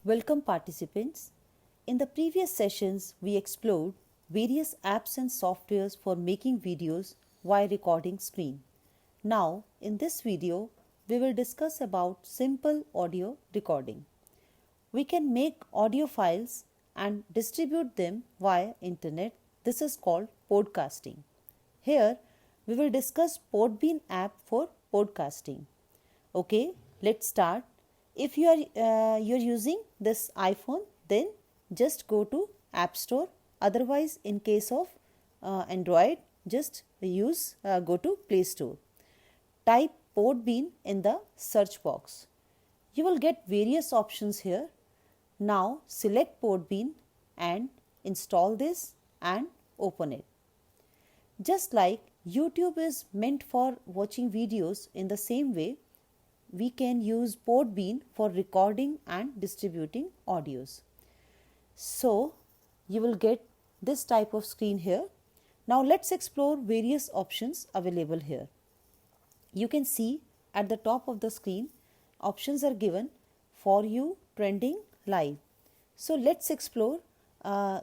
Welcome participants. In the previous sessions, we explored various apps and softwares for making videos while recording screen. Now, in this video, we will discuss about simple audio recording. We can make audio files and distribute them via internet. This is called podcasting. Here, we will discuss Podbean app for podcasting. Okay, let's start. If you're using this iPhone, then just go to App Store. Otherwise, in case of Android, just go to Play Store. Type Podbean in the search box. You will get various options here. Now select Podbean and install this and open it. Just like YouTube is meant for watching videos, in the same way we can use Podbean for recording and distributing audios. So you will get this type of screen here. Now let's explore various options available here. You can see at the top of the screen options are given for you, trending, live. So let's explore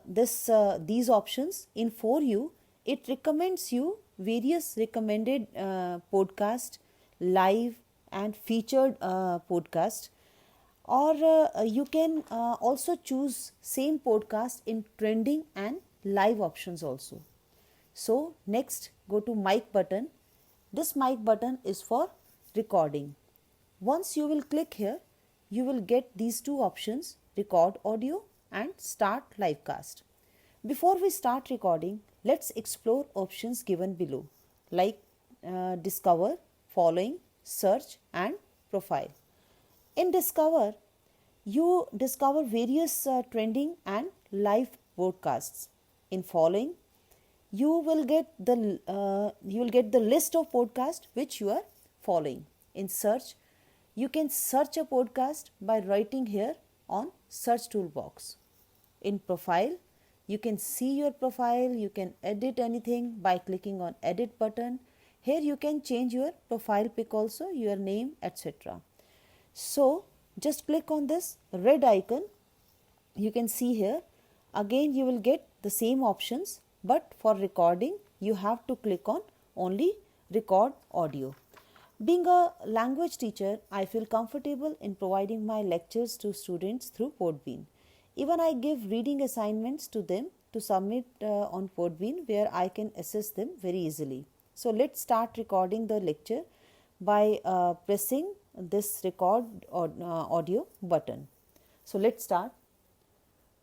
these options. In For You, it recommends you various recommended podcast, live and featured podcast, or you can also choose same podcast in trending and live options also. So next, go to mic button. This mic button is for recording. Once you will click here, you will get these two options, record audio and start livecast. Before we start recording, let's explore options given below like discover, following, search and profile. In discover, you discover various trending and live broadcasts. In following, you will get the list of podcasts which you are following. In search, you can search a podcast by writing here on search toolbox. In profile, you can see your profile, you can edit anything by clicking on edit button. Here you can change your profile pic also, your name, etc. So just click on this red icon. You can see here again you will get the same options, but for recording you have to click on only record audio. Being a language teacher, I feel comfortable in providing my lectures to students through Podbean. Even I give reading assignments to them to submit on Podbean, where I can assess them very easily. So let's start recording the lecture by pressing this record audio button. So let's start.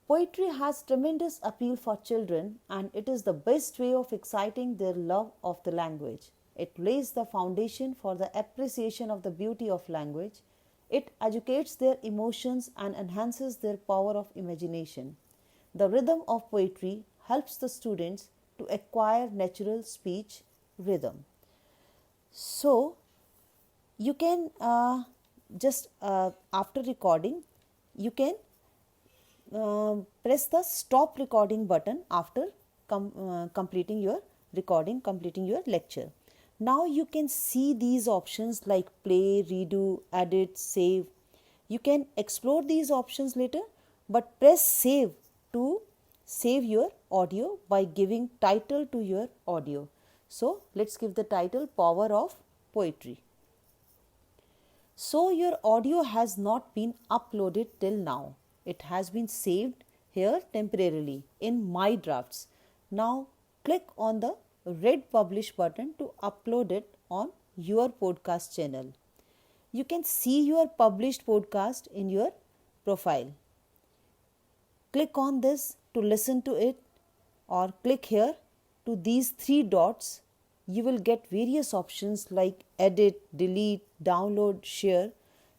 Poetry has tremendous appeal for children, and it is the best way of exciting their love of the language. It lays the foundation for the appreciation of the beauty of language. It educates their emotions and enhances their power of imagination. The rhythm of poetry helps the students to acquire natural speech rhythm. So, you can after recording, you can press the stop recording button after completing your recording, completing your lecture. Now you can see these options like play, redo, edit, save. You can explore these options later, but press save to save your audio by giving title to your audio. So let's give the title Power of Poetry. So your audio has not been uploaded till now. It has been saved here temporarily in My Drafts. Now click on the red publish button to upload it on your podcast channel. You can see your published podcast in your profile. Click on this to listen to it, or click here to these three dots. You will get various options like edit, delete, download, share.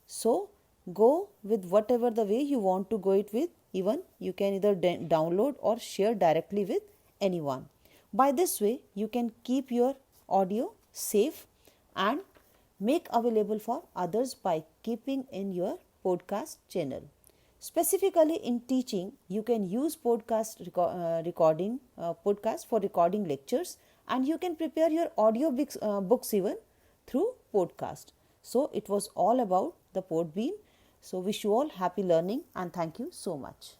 So go with whatever the way you want to go it with. Even you can either download or share directly with anyone. By this way, you can keep your audio safe and make available for others by keeping in your podcast channel. Specifically in teaching, you can use podcast for recording lectures, and you can prepare your audio books even through podcast. So it was all about the Podbean. So wish you all happy learning and thank you so much.